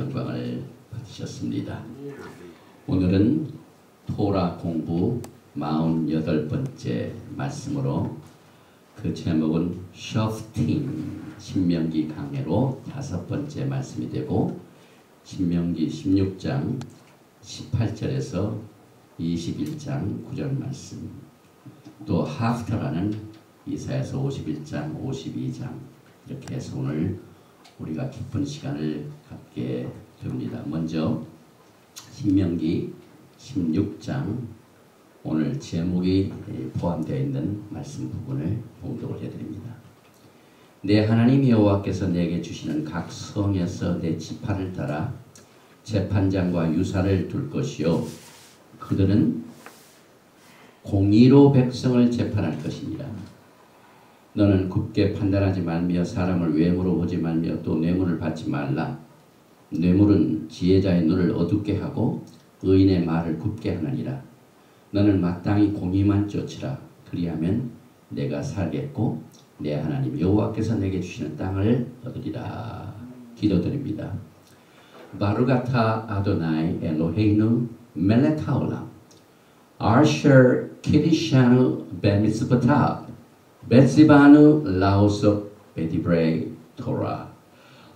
영광을 받으셨습니다. 오늘은 토라 공부 48번째 말씀으로 그 제목은 셔프팅 신명기 강해로 5번째 말씀이 되고 신명기 16장 18절에서 21장 9절 말씀 또 하프터라는 이사야서 51장 52장 이렇게 해서 오늘 우리가 기쁜 시간을 갖게 됩니다. 먼저 신명기 16장 오늘 제목이 포함되어 있는 말씀 부분을 봉독을 해드립니다. 내 하나님 여호와께서 내게 주시는 각 성에서 내 지파를 따라 재판장과 유사를 둘 것이요 그들은 공의로 백성을 재판할 것입니다. 너는 굽게 판단하지 말며 사람을 외모로 보지 말며 또 뇌물을 받지 말라. 뇌물은 지혜자의 눈을 어둡게 하고 의인의 말을 굽게 하느니라. 너는 마땅히 공의만 쫓으라. 그리하면 내가 살겠고 내 하나님 여호와께서 내게 주시는 땅을 얻으리라. 기도드립니다. 바루가타 아도나이 엘로헤이누 멜렉 하올람 아셔 키리샤누 베미스바타 베시바누 라오소 베디브레이 토라.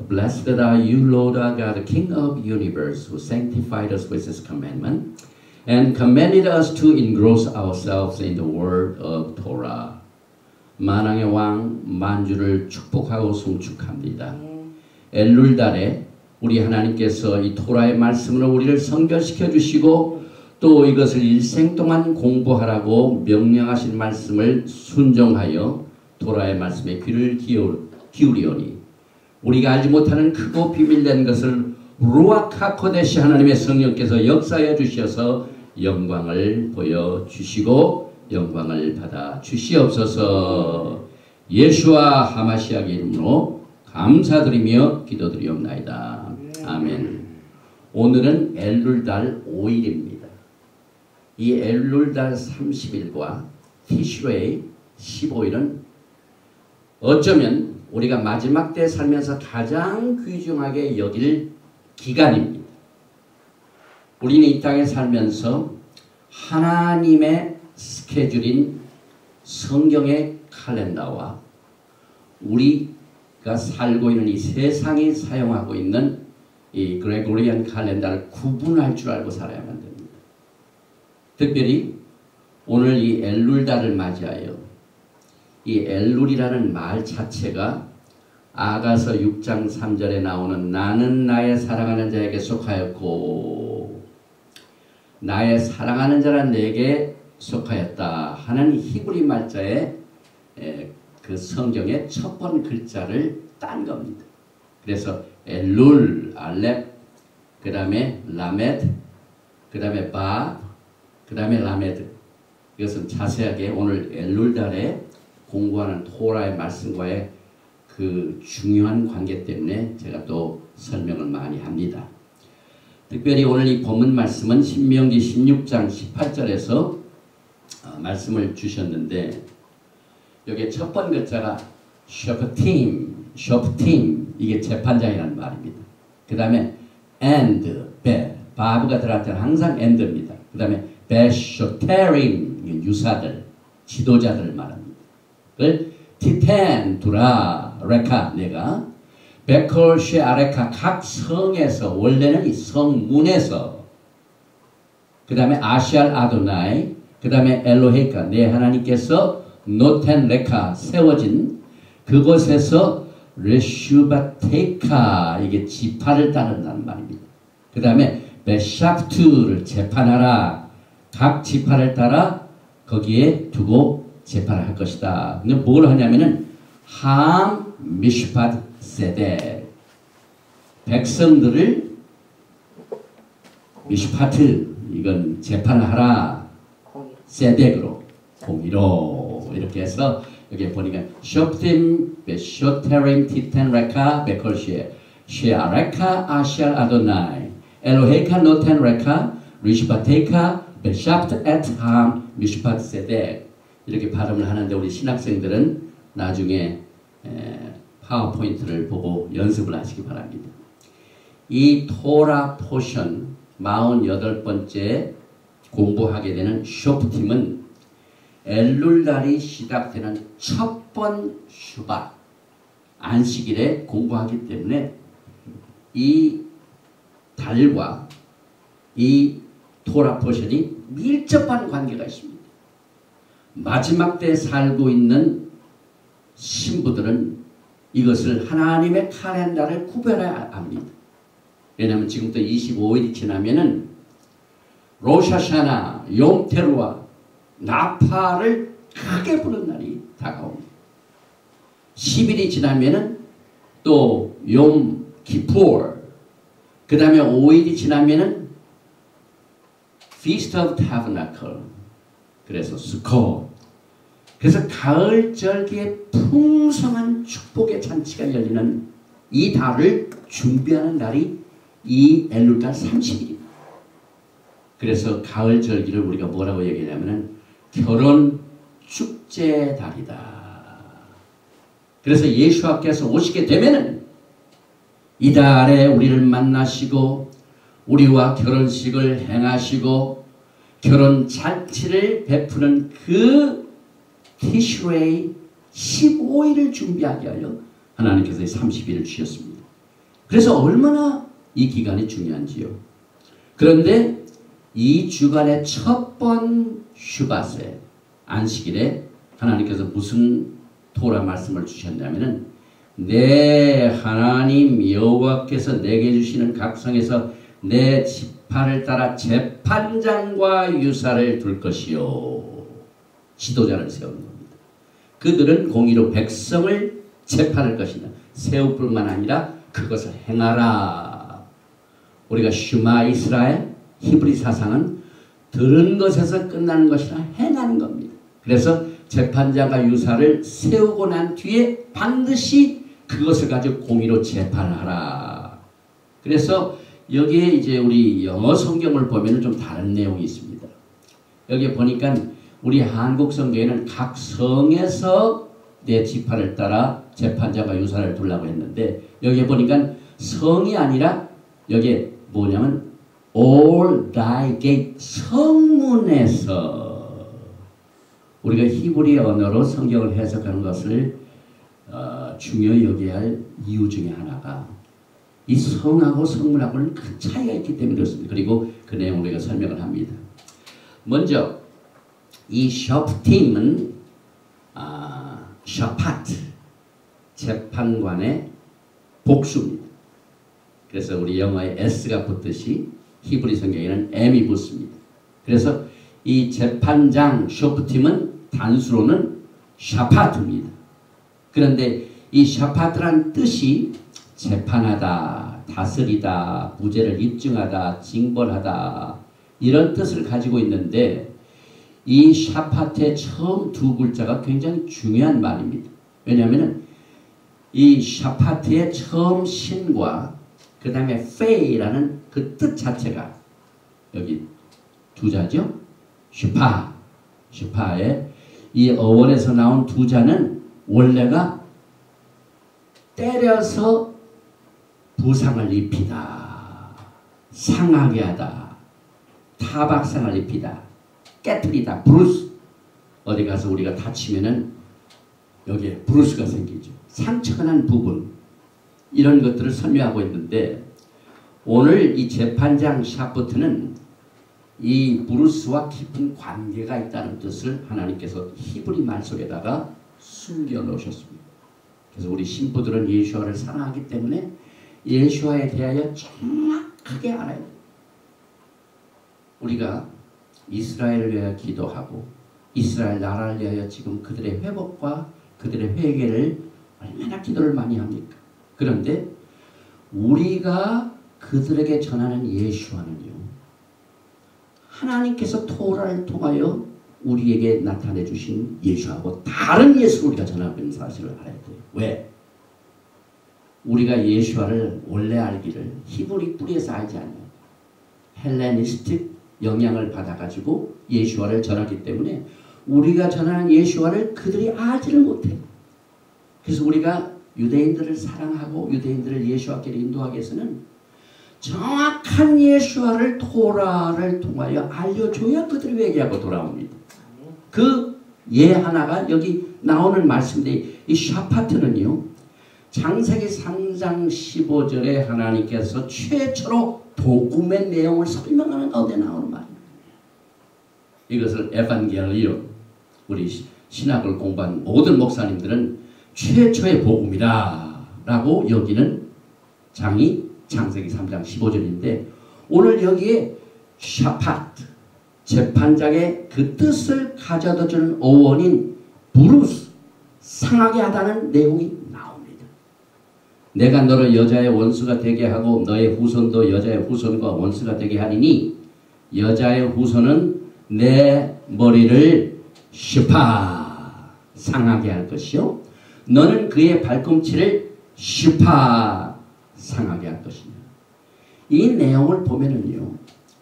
Blessed are you, Lord our God, King of the universe, who sanctified us with his commandment and commanded us to engross ourselves in the word of Torah. 만왕의 왕 만주를 축복하고 송축합니다. 엘룰달에 우리 하나님께서 이 토라의 말씀으로 우리를 성결시켜 주시고 또 이것을 일생 동안 공부하라고 명령하신 말씀을 순종하여 토라의 말씀에 귀를 기울이오니 우리가 알지 못하는 크고 비밀된 것을 루아카 하코데시 하나님의 성령께서 역사해 주셔서 영광을 보여주시고 영광을 받아 주시옵소서. 예수와 하마시아의 이름으로 감사드리며 기도드리옵나이다. 아멘. 오늘은 엘룰달 5일입니다. 이 엘룰달 30일과 티슈레이 15일은 어쩌면 우리가 마지막 때 살면서 가장 귀중하게 여길 기간입니다. 우리는 이 땅에 살면서 하나님의 스케줄인 성경의 칼렌더와 우리가 살고 있는 이 세상이 사용하고 있는 이 그레고리안 칼렌더를 구분할 줄 알고 살아야만 됩니다. 특별히 오늘 이 엘룰달을 맞이하여 이 엘룰이라는 말 자체가 아가서 6장 3절에 나오는 나는 나의 사랑하는 자에게 속하였고 나의 사랑하는 자란 내게 속하였다 하는 히브리 말자의 그 성경의 첫 번 글자를 딴 겁니다. 그래서 엘룰, 알렙, 그 다음에 라메드, 그 다음에 바, 그 다음에 라메드. 이것은 자세하게 오늘 엘룰달에 공부하는 토라의 말씀과의 그 중요한 관계 때문에 제가 또 설명을 많이 합니다. 특별히 오늘 이 본문 말씀은 신명기 16장 18절에서 말씀을 주셨는데 여기에 첫 번 글자가 셔프팀 이게 재판장이라는 말입니다. 그 다음에 and, 바브가 들어갈 때는 항상 and입니다. 그 다음에 베쇼테림 유사들, 지도자들을 말합니다. 티텐, 두라, 레카, 내가 베콜시 아레카 각 성에서 원래는 이 성문에서 그 다음에 아시알 아도나이 그 다음에 엘로헤이카 내 하나님께서 노텐 레카 세워진 그곳에서 레슈바테이카 이게 지파를 따른다는 말입니다. 그 다음에 베샤프투를 재판하라 각 지파를 따라 거기에 두고 재판을 할 것이다. 근데 뭘 하냐면은 함 미슈팟 세대 백성들을 미슈파트 이건 재판을 하라 세덱으로 공의로 이렇게 해서 여기 보니까 쇼프팀 베쇼테림 티텐 레카 베콜시에 쉐아레카 아시알 아도나이 엘로헤이카 노텐 레카 리슈바테이카 베샤프트 에트함 미슈파트 세덱 이렇게 발음을 하는데 우리 신학생들은 나중에 파워포인트를 보고 연습을 하시기 바랍니다. 이 토라 포션 48번째 공부하게 되는 쇼프팀은 엘룰달이 시작되는 첫 번 슈바 안식일에 공부하기 때문에 이 달과 이 토라 포션이 밀접한 관계가 있습니다. 마지막 때 살고 있는 신부들은 이것을 하나님의 칼렌더를 구별해야 합니다. 왜냐하면 지금부터 25일이 지나면은 로샤샤나, 욤테루아, 나파를 크게 부른 날이 다가옵니다. 10일이 지나면은 또 욤 키푸르, 그 다음에 5일이 지나면은 Feast of Tabernacle, 그래서 수코. 그래서 가을 절기에 풍성한 축복의 잔치가 열리는 이 달을 준비하는 날이 이 엘룰달 30일입니다. 그래서 가을 절기를 우리가 뭐라고 얘기하냐면은 결혼 축제 달이다. 그래서 예수께서 오시게 되면은 이 달에 우리를 만나시고 우리와 결혼식을 행하시고 결혼 잔치를 베푸는 그 티슈레이 15일을 준비하게 하여 하나님께서 30일을 주셨습니다. 그래서 얼마나 이 기간이 중요한지요. 그런데 이 주간의 첫 번 슈바세 안식일에 하나님께서 무슨 토라 말씀을 주셨냐면은 내 하나님 여호와께서 내게 주시는 각성에서 내 지파를 따라 재판장과 유사를 둘 것이요. 지도자를 세우는 겁니다. 그들은 공의로 백성을 재판할 것이다. 세울 뿐만 아니라 그것을 행하라. 우리가 슈마 이스라엘 히브리 사상은 들은 것에서 끝나는 것이라 행하는 겁니다. 그래서 재판자가 유사를 세우고 난 뒤에 반드시 그것을 가지고 공의로 재판하라. 그래서 여기에 이제 우리 영어 성경을 보면 좀 다른 내용이 있습니다. 여기에 보니까 우리 한국 성경에는 각 성에서 내 지파를 따라 재판자가 유사를 두려고 했는데 여기에 보니까 성이 아니라 여기에 뭐냐면 all thy gate 성문에서 우리가 히브리 언어로 성경을 해석하는 것을 중요히 여겨야 할 이유 중에 하나가 이 성하고 성문하고는 큰 차이가 있기 때문에 그렇습니다. 그리고 그 내용을 우리가 설명을 합니다. 먼저 이 셔프팀은 샤파트 재판관의 복수입니다. 그래서 우리 영어에 S가 붙듯이 히브리 성경에는 M이 붙습니다. 그래서 이 재판장 셔프팀은 단수로는 샤파트입니다. 그런데 이 샤파트란 뜻이 재판하다, 다스리다, 무죄를 입증하다, 징벌하다 이런 뜻을 가지고 있는데 이 샤파트의 처음 두 글자가 굉장히 중요한 말입니다. 왜냐하면 이 샤파트의 처음 신과 그 다음에 페이라는 그 뜻 자체가 여기 두 자죠. 슈파의 이 어원에서 나온 두 자는 원래가 때려서 부상을 입히다, 상하게 하다, 타박상을 입히다, 깨트리다, 브루스. 어디 가서 우리가 다치면은 여기에 브루스가 생기죠. 상처가 난 부분. 이런 것들을 설명하고 있는데 오늘 이 재판장 샤프트는 이 브루스와 깊은 관계가 있다는 뜻을 하나님께서 히브리 말 속에다가 숨겨 놓으셨습니다. 그래서 우리 신부들은 예수와를 사랑하기 때문에 예수와에 대하여 정확하게 알아야 돼요. 우리가 이스라엘을 위하여 기도하고 이스라엘 나라를 위하여 지금 그들의 회복과 그들의 회개를 얼마나 기도를 많이 합니까? 그런데 우리가 그들에게 전하는 예수와는요, 하나님께서 토라를 통하여 우리에게 나타내 주신 예수하고 다른 예수를 우리가 전하고 있는 사실을 알아야 돼요. 왜? 우리가 예수와를 원래 알기를 히브리 뿌리에서 알지 않아요. 헬레니스틱 영향을 받아가지고 예수와를 전하기 때문에 우리가 전하는 예수와를 그들이 알지를 못해요. 그래서 우리가 유대인들을 사랑하고 유대인들을 예수와께로 인도하기 위해서는 정확한 예수와를 토라를 통하여 알려줘야 그들이 회개하고 돌아옵니다. 그 예 하나가 여기 나오는 말씀인데 이 샤파트는요. 창세기 3장 15절에 하나님께서 최초로 복음의 내용을 설명하는 가운데 나오는 말입니다. 이것을 에반겔리온 우리 신학을 공부한 모든 목사님들은 최초의 복음이다 라고 여기는 장이 창세기 3장 15절인데 오늘 여기에 샤파트 재판장의 그 뜻을 가져다주는 어원인 부르스 상하게 하다는 내용이 나옵니다. 내가 너를 여자의 원수가 되게 하고 너의 후손도 여자의 후손과 원수가 되게 하리니 여자의 후손은 내 머리를 슈파 상하게 할 것이요 너는 그의 발꿈치를 슈파 상하게 할 것이며 이 내용을 보면은요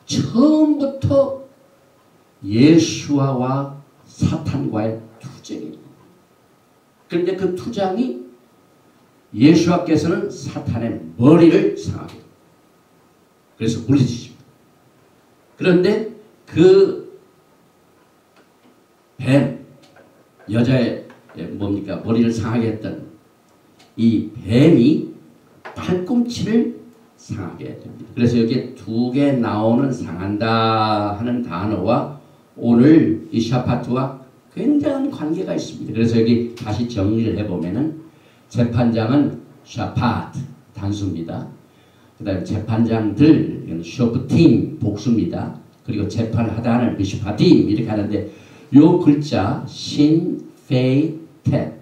처음부터 예수와와 사탄과의 투쟁입니다. 그런데 그 투쟁이 예수와께서는 사탄의 머리를 상하게 합니다. 그래서 물리치십니다. 그런데 그 뱀, 여자의 뭡니까 머리를 상하게 했던 이 뱀이 팔꿈치를 상하게 됩니다. 그래서 여기에 두 개 나오는 상한다 하는 단어와 오늘 이 샤파트와 굉장한 관계가 있습니다. 그래서 여기 다시 정리를 해보면은 재판장은 샤파트 단수입니다. 그 다음에 재판장들 이건 쇼프팀 복수입니다. 그리고 재판을 하다 하는 미슈파팀 이렇게 하는데 요 글자 신, 페이, 텟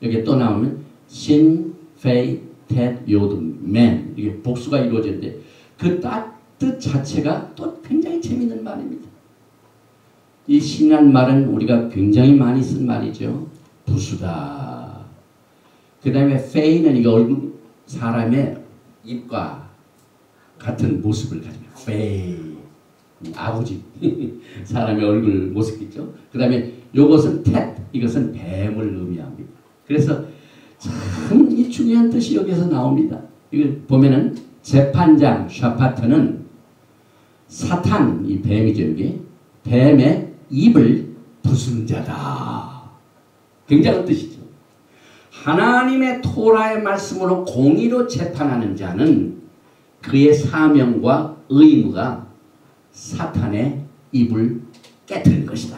여기 또 나오면 신, 페이, 텟, 요드, 맨 이게 복수가 이루어지는데 그 뜻 자체가 또 굉장히 재밌는 말입니다. 이 신이라는 말은 우리가 굉장히 많이 쓴 말이죠. 부수다. 그 다음에 페이는 이거 얼굴 사람의 입과 같은 모습을 가지고 페이 아버지 사람의 얼굴 모습 있죠. 그 다음에 요것은 텟 이것은 뱀을 의미합니다. 그래서 참 이 중요한 뜻이 여기서 나옵니다. 이걸 보면은 재판장 샤파트는 사탄 이 뱀이죠. 여기 뱀의 입을 부수는 자다. 굉장한 뜻이죠. 하나님의 토라의 말씀으로 공의로 재판하는 자는 그의 사명과 의무가 사탄의 입을 깨트린 것이다.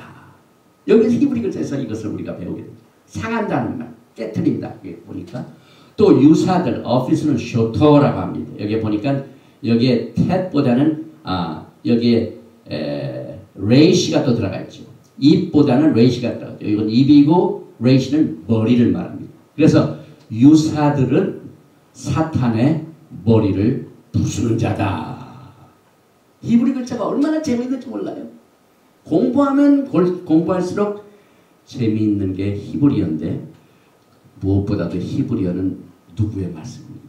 여기서 히브리 글자에서 이것을 우리가 배우게 됩니다. 상한다는 말, 깨트린다. 여기 보니까 또 유사들, 어피스는 쇼터라고 합니다. 여기 보니까 여기에 텟보다는 여기에 레이시가 또 들어가 있죠. 입보다는 레이시가 들어가 있죠. 이건 입이고 레이시는 머리를 말합니다. 그래서 유사들은 사탄의 머리를 부수는 자다. 히브리 글자가 얼마나 재미있는지 몰라요. 공부하면 공부할수록 재미있는 게 히브리어인데 무엇보다도 히브리어는 누구의 말씀입니까?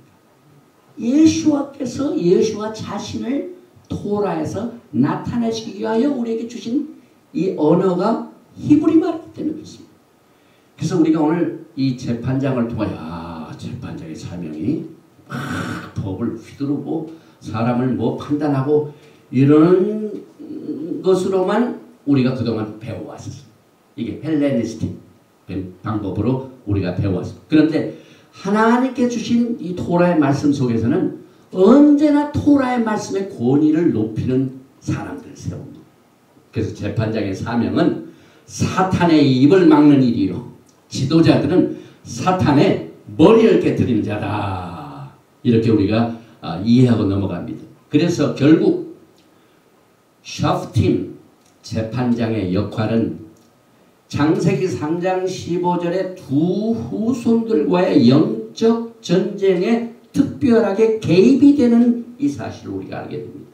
예수와께서 예수와 자신을 토라에서 나타내시기 위하여 우리에게 주신 이 언어가 히브리 말이기 때문에 그렇습니다. 그래서 우리가 오늘 이 재판장을 통하여 재판장의 사명이 법을 휘두르고 사람을 뭐 판단하고 이런 것으로만 우리가 그동안 배워왔습니다. 이게 헬레니스틱 방법으로 우리가 배워왔습니다. 그런데 하나님께 주신 이 토라의 말씀 속에서는 언제나 토라의 말씀의 권위를 높이는 사람들을 세웁니다. 그래서 재판장의 사명은 사탄의 입을 막는 일이요. 지도자들은 사탄의 머리를 깨뜨리는 자다. 이렇게 우리가 이해하고 넘어갑니다. 그래서 결국 샤프팀 재판장의 역할은 창세기 3장 15절의 두 후손들과의 영적 전쟁에 특별하게 개입이 되는 이 사실을 우리가 알게 됩니다.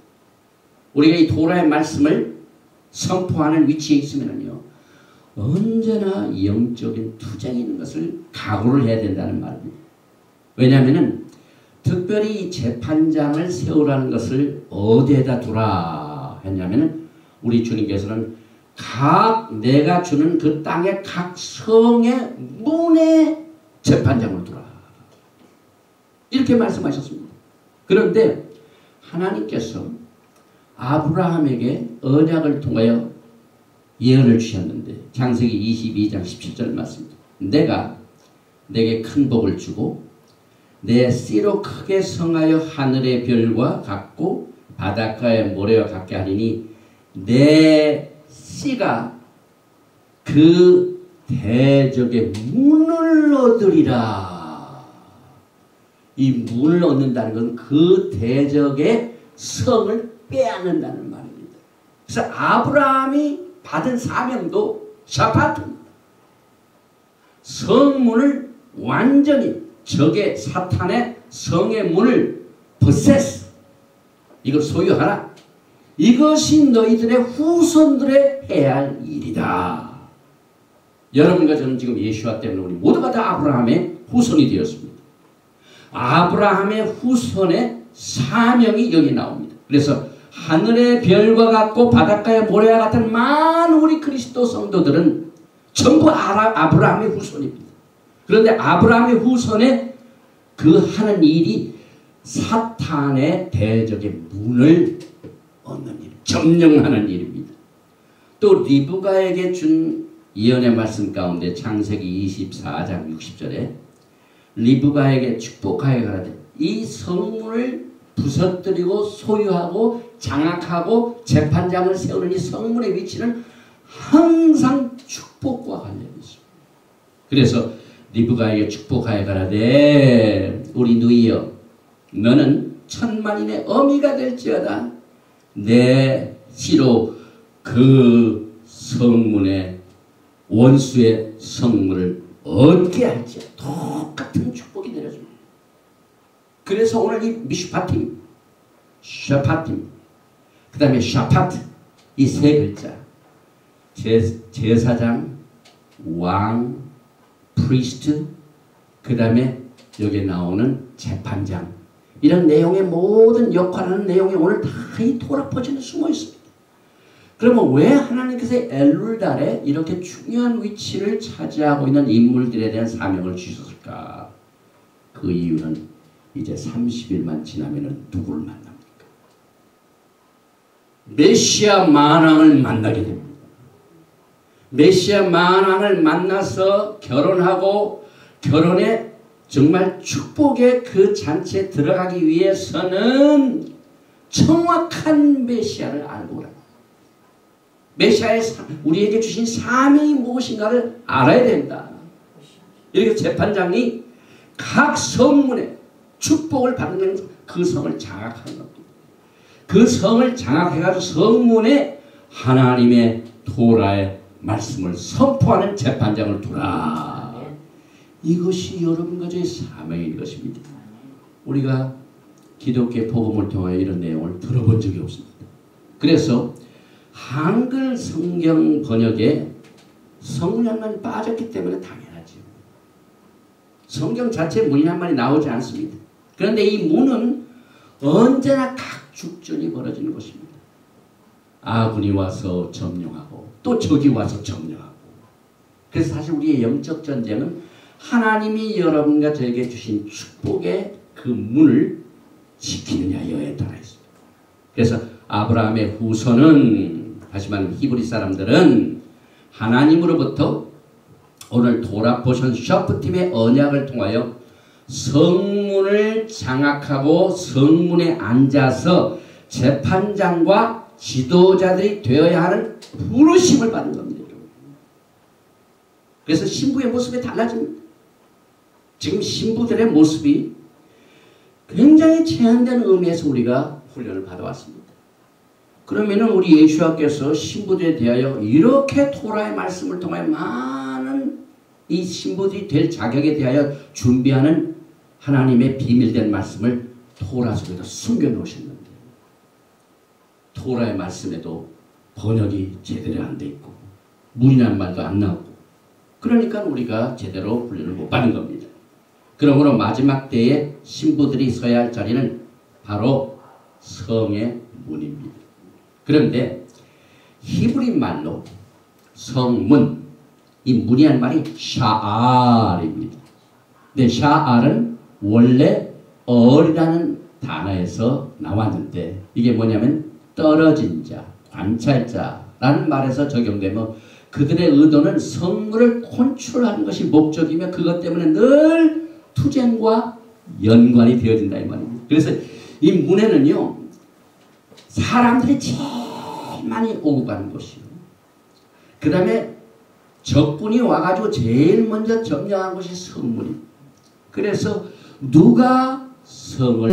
우리가 이 토라의 말씀을 선포하는 위치에 있으면요 언제나 영적인 투쟁이 있는 것을 각오를 해야 된다는 말입니다. 왜냐하면 특별히 이 재판장을 세우라는 것을 어디에다 두라 했냐면 우리 주님께서는 내가 주는 그 땅의 각 성의 문에 재판장을 두라 이렇게 말씀하셨습니다. 그런데 하나님께서 아브라함에게 언약을 통하여 예언을 주셨는데 창세기 22장 17절 말씀입니다. 내가 내게 큰 복을 주고 내 씨로 크게 성하여 하늘의 별과 같고 바닷가의 모래와 같게 하리니 내 씨가 그 대적의 문을 얻으리라. 이 문을 얻는다는 건 그 대적의 성을 빼앗는다는 말입니다. 그래서 아브라함이 받은 사명도 샤파트입니다. 성문을 완전히 적의 사탄의 성의 문을 possess, 이걸 소유하라. 이것이 너희들의 후손들의 해야 할 일이다. 여러분과 저는 지금 예수와 때문에 우리 모두가 다 아브라함의 후손이 되었습니다. 아브라함의 후손의 사명이 여기 나옵니다. 그래서 하늘의 별과 같고 바닷가의 모래와 같은 많은 우리 그리스도 성도들은 전부 아브라함의 후손입니다. 그런데 아브라함의 후손의 그 하는 일이 사탄의 대적의 문을 얻는 일, 점령하는 일입니다. 또 리브가에게 준 예언의 말씀 가운데 창세기 24장 60절에 리브가에게 축복하여 가라되 이 성문을 부서뜨리고 소유하고 장악하고 재판장을 세우는 이 성문의 위치는 항상 축복과 관련이 있습니다. 그래서 리브가에게 축복하여 가라되 우리 누이여 너는 천만인의 어미가 될지어다. 내 씨로 그 성문의 원수의 성문을 얻게 할지어다. 똑같은 축복이 내려줍니다. 그래서 오늘 이 미슈파팀, 샤파팀, 그 다음에 샤파트 이 세 글자 제사장, 왕, 프리스트, 그 다음에 여기에 나오는 재판장, 이런 내용의 모든 역할하는 내용이 오늘 다 이 토라 퍼즐에 숨어 있습니다. 그러면 왜 하나님께서 엘룰달에 이렇게 중요한 위치를 차지하고 있는 인물들에 대한 사명을 주셨을까? 그 이유는 이제 30일만 지나면 누구를 만납니까? 메시아 만왕을 만나게 됩니다. 메시아 만왕을 만나서 결혼하고 결혼에 정말 축복의 그 잔치에 들어가기 위해서는 정확한 메시아를 알고 오라. 메시아의 우리에게 주신 사명이 무엇인가를 알아야 된다. 이렇게 재판장이 각 성문에 축복을 받는 그 성을 장악하는 겁니다. 그 성을 장악해가지고 성문에 하나님의 토라의 말씀을 선포하는 재판장을 두라. 이것이 여러분과 저의 사명인 것입니다. 우리가 기독교의 복음을 통하여 이런 내용을 들어본 적이 없습니다. 그래서 한글 성경 번역에 성문양만이 빠졌기 때문에 당연하죠. 성경 자체에 문이 한 마리 나오지 않습니다. 그런데 이 문은 언제나 각 죽전이 벌어지는 것입니다. 아군이 와서 점령하고 또 적이 와서 점령하고. 그래서 사실 우리의 영적 전쟁은 하나님이 여러분과 저에게 주신 축복의 그 문을 지키느냐에 따라 있습니다. 그래서 아브라함의 후손은, 하지만 히브리 사람들은 하나님으로부터 오늘 도라 포션 셔프팀의 언약을 통하여 성문을 장악하고 성문에 앉아서 재판장과 지도자들이 되어야 하는 부르심을 받는 겁니다. 그래서 신부의 모습이 달라집니다. 지금 신부들의 모습이 굉장히 제한된 의미에서 우리가 훈련을 받아왔습니다. 그러면은 우리 예수와께서 신부들에 대하여 이렇게 토라의 말씀을 통해 많은 이 신부들이 될 자격에 대하여 준비하는 하나님의 비밀된 말씀을 토라 속에다 숨겨놓으셨는데, 토라의 말씀에도 번역이 제대로 안 돼 있고 문이란 말도 안 나오고, 그러니까 우리가 제대로 훈련을 못 받는 겁니다. 그러므로 마지막 때에 신부들이 서야 할 자리는 바로 성의 문입니다. 그런데 히브리 말로 성문, 이 문이란 말이 샤알입니다. 근데 샤알은 원래 얼이라는 단어에서 나왔는데 이게 뭐냐면 떨어진 자, 관찰자라는 말에서 적용되면 그들의 의도는 성물을 컨트롤하는 것이 목적이며 그것 때문에 늘 투쟁과 연관이 되어진다 이 말입니다. 그래서 이 문에는요 사람들이 제일 많이 오고 가는 곳이요. 그 다음에 적군이 와가지고 제일 먼저 점령한 곳이 성문입니다. 그래서 누가 성을